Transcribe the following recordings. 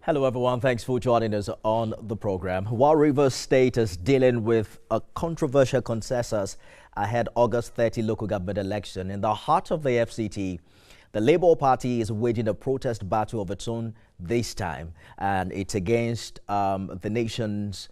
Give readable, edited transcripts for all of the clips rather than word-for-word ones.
Hello, everyone. Thanks for joining us on the program. While Rivers State is dealing with a controversial consensus ahead August 30 local government election, in the heart of the FCT, the Labour Party is waging a protest battle of its own this time, and it's against the nation's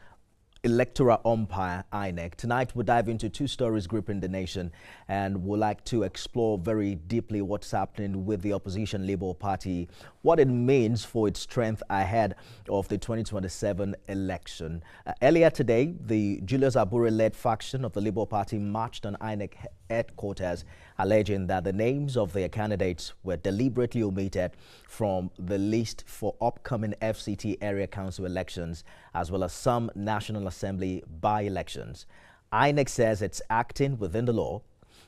electoral umpire, INEC. Tonight, we'll dive into two stories gripping the nation, and we'd like to explore very deeply what's happening with the opposition Labour Party, what it means for its strength ahead of the 2027 election. Earlier today, the Julius Abure-led faction of the Labour Party marched on INEC headquarters, alleging that the names of their candidates were deliberately omitted from the list for upcoming FCT area council elections, as well as some National Assembly by-elections. INEC says it's acting within the law,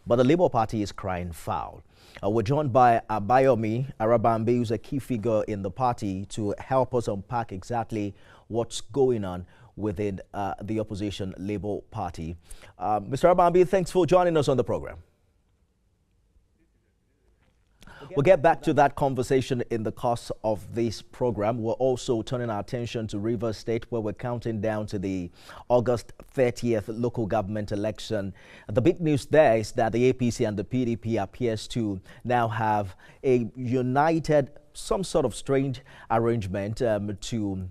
but the Labour Party is crying foul. We're joined by Abayomi Arabambi, who's a key figure in the party, to help us unpack exactly what's going on within the opposition Labour Party. Mr. Arabambi, thanks for joining us on the program. We'll get back to that conversation in the course of this program. We're also turning our attention to Rivers State, where we're counting down to the August 30th local government election. The big news there is that the APC and the PDP appears to now have a united, some sort of strange arrangement to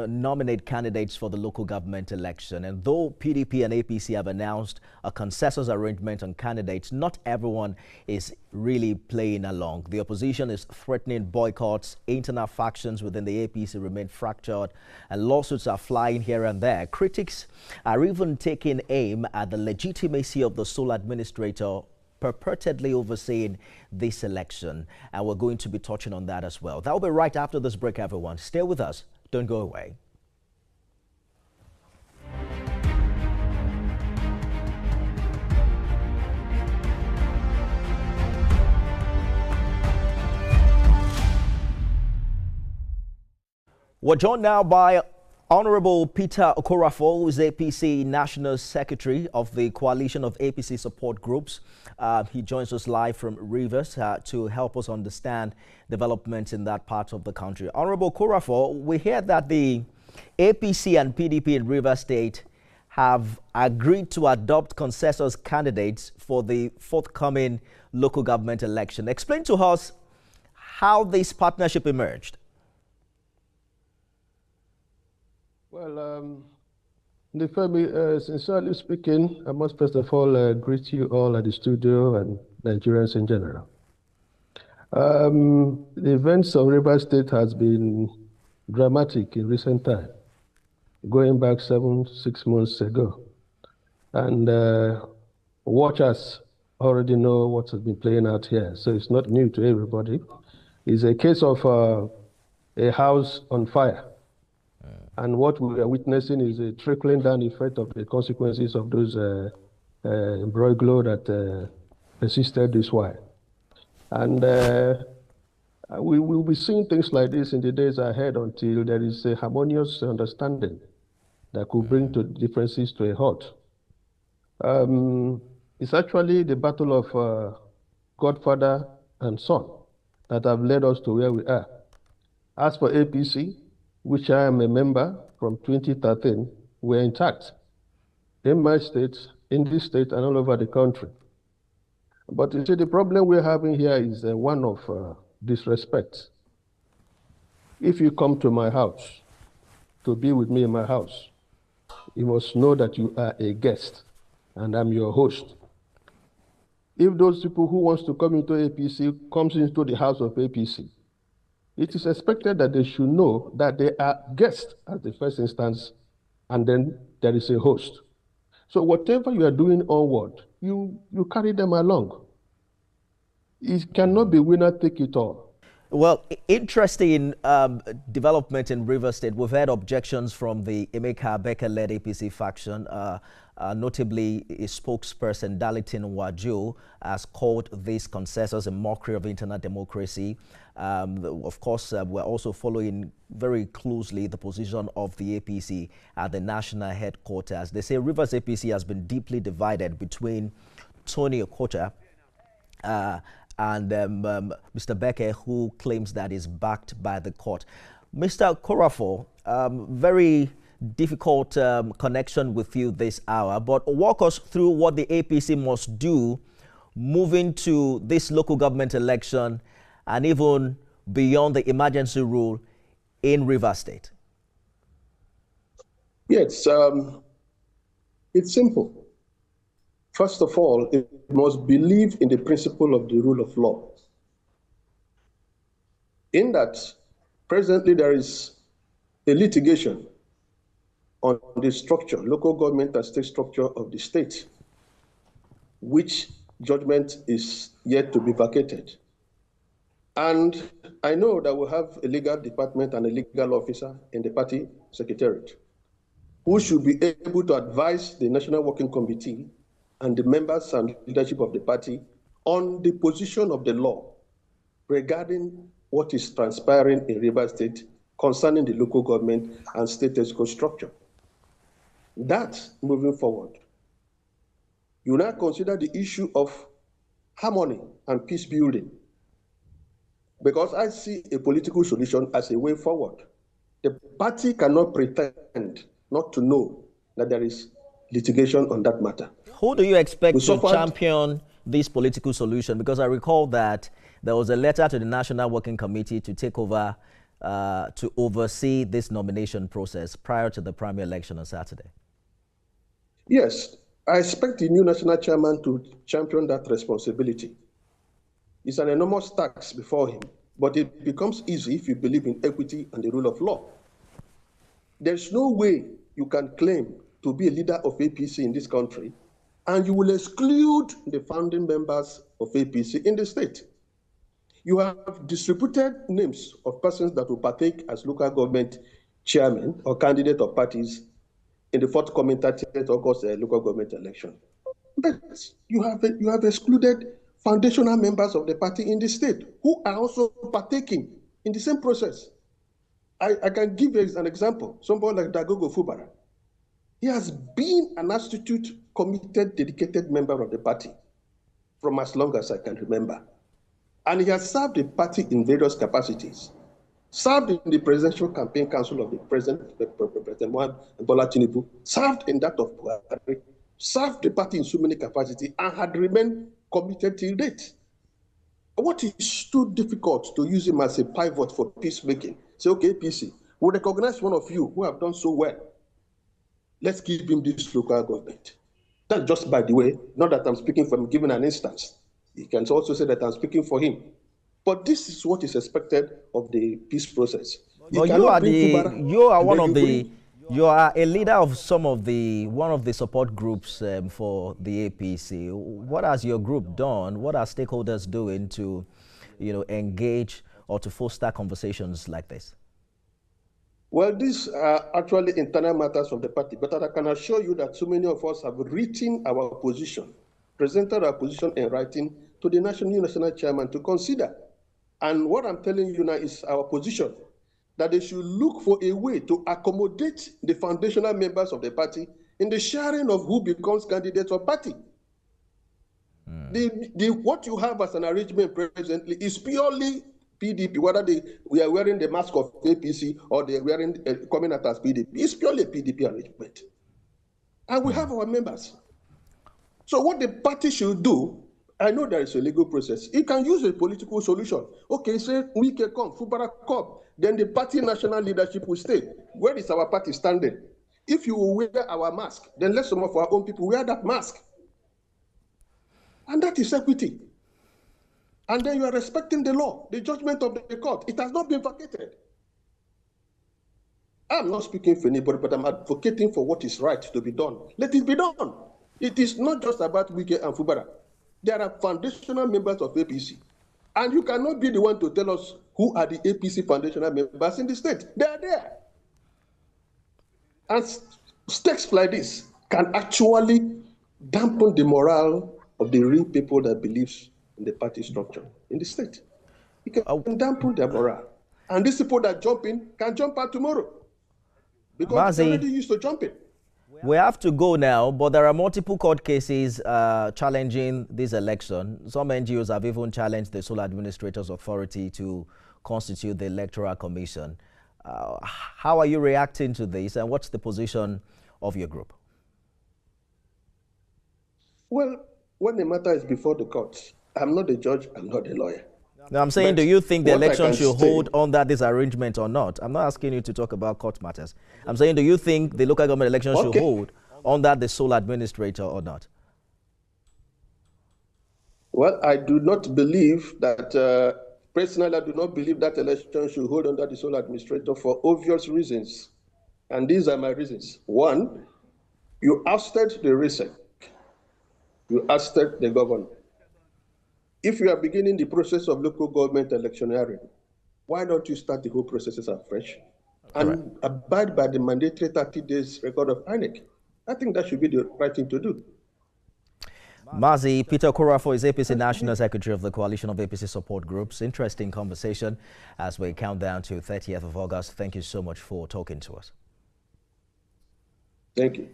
nominate candidates for the local government election. And though PDP and APC have announced a consensus arrangement on candidates, not everyone is really playing along. The opposition is threatening boycotts, internal factions within the APC remain fractured, and lawsuits are flying here and there. Critics are even taking aim at the legitimacy of the sole administrator purportedly overseeing this election, and we're going to be touching on that as well. That will be right after this break, everyone. Stay with us. Don't go away. We're joined now by Honorable Peter Okorafor, who is APC National Secretary of the Coalition of APC Support Groups. He joins us live from Rivers to help us understand developments in that part of the country. Honorable Okorafor, we hear that the APC and PDP in Rivers State have agreed to adopt consensus candidates for the forthcoming local government election. Explain to us how this partnership emerged. Well, sincerely speaking, I must first of all greet you all at the studio and Nigerians in general. The events of Rivers State has been dramatic in recent time, going back 6 months ago. And watchers already know what has been playing out here, so it's not new to everybody. It's a case of a house on fire. And what we are witnessing is a trickling down effect of the consequences of those imbroglio that persisted this while. And we will be seeing things like this in the days ahead until there is a harmonious understanding that could bring differences to a halt. It's actually the battle of godfather and son that have led us to where we are. As for APC, which I am a member from 2013, we're intact in my state, in this state, and all over the country. But you see, the problem we're having here is one of disrespect. If you come to my house to be with me in my house, you must know that you are a guest and I'm your host. If those people who wants to come into APC comes into the house of APC, it is expected that they should know that they are guests at the first instance, and then there is a host. So whatever you are doing onward, you carry them along. It cannot be winner take it all. Well, interesting development in Rivers State. We've had objections from the Emeka Becker-led APC faction. Notably, a spokesperson, Darlington Waju, has called this consensus a mockery of internal democracy. Of course, we're also following very closely the position of the APC at the national headquarters. They say Rivers APC has been deeply divided between Tony Okocha and Mr. Becker, who claims that is backed by the court. Mr. Korafo, very difficult connection with you this hour, but walk us through what the APC must do moving to this local government election and even beyond the emergency rule in Rivers State. Yes, it's simple. First of all, it must believe in the principle of the rule of law. In that, presently there is a litigation on the structure, local government and state structure of the state, which judgment is yet to be vacated. And I know that we have a legal department and a legal officer in the party secretariat who should be able to advise the National Working Committee and the members and leadership of the party on the position of the law regarding what is transpiring in Rivers State concerning the local government and state executive structure. That, moving forward, you now consider the issue of harmony and peace building, because I see a political solution as a way forward. The party cannot pretend not to know that there is litigation on that matter. Who do you expect to champion this political solution? Because I recall that there was a letter to the National Working Committee to take over, to oversee this nomination process prior to the primary election on Saturday. Yes, I expect the new national chairman to champion that responsibility. It's an enormous task before him, but it becomes easy if you believe in equity and the rule of law. There's no way you can claim to be a leader of APC in this country and you will exclude the founding members of APC in the state. You have distributed names of persons that will partake as local government chairman or candidate of parties in the forthcoming 30th August local government election. But you have excluded foundational members of the party in the state who are also partaking in the same process. I can give you an example. Somebody like Dagogo Fubara. He has been an astute, committed, dedicated member of the party from as long as I can remember. And he has served the party in various capacities. Served in the Presidential Campaign Council of the President Bola Tinubu, served in that of Buhari, served the party in so many capacities, and had remained committed till date. What is too difficult to use him as a pivot for peacemaking? Say, okay, PC, we recognize one of you who have done so well. Let's give him this local government. That's just by the way, not that I'm speaking for him, giving an instance. You can also say that I'm speaking for him. But this is what is expected of the peace process. You are a leader of one of the support groups for the APC. What has your group done? What are stakeholders doing to, engage or to foster conversations like this? Well, these are actually internal matters of the party, but I can assure you that so many of us have written our position, presented our position in writing to the national chairman to consider. And what I'm telling you now is our position, that they should look for a way to accommodate the foundational members of the party in the sharing of who becomes candidates of party. What you have as an arrangement presently is purely PDP, whether we are wearing the mask of APC or they are wearing coming out as PDP. It's purely a PDP arrangement. And we have our members. So what the party should do, I know there is a legal process. It can use a political solution. Okay, say we can come, Fubara come. Then the party national leadership will stay. Where is our party standing? If you will wear our mask, then let some of our own people wear that mask. And that is equity. And then you are respecting the law, the judgment of the court. It has not been vacated. I'm not speaking for anybody, but I'm advocating for what is right to be done. Let it be done. It is not just about Wike and Fubara. There are foundational members of APC. And you cannot be the one to tell us who are the APC foundational members in the state. They are there. And stakes like this can actually dampen the morale of the real people that believes in the party structure in the state. It can dampen their morale. And these people that jump in can jump out tomorrow. Because they're already used to jumping. We have to go now, but there are multiple court cases challenging this election. Some NGOs have even challenged the sole administrator's authority to constitute the Electoral Commission. How are you reacting to this, and what's the position of your group? Well, when the matter is before the courts, I'm not a judge, I'm not a lawyer. Now, I'm saying, But do you think the what I election can should say- hold under this arrangement or not? I'm not asking you to talk about court matters. I'm saying, do you think the local government election should Okay. hold under the sole administrator or not? Well, I do not believe that, personally, I do not believe that election should hold under the sole administrator for obvious reasons. And these are my reasons. One, you ousted the RISEC. You ousted the governor. If you are beginning the process of local government electioneering, why don't you start the whole processes afresh and abide by the mandatory 30 days record of INEC? I think that should be the right thing to do. Mazi Peter Okorafor is APC National Secretary of the Coalition of APC Support Groups. Interesting conversation as we count down to 30th of August. Thank you so much for talking to us. Thank you.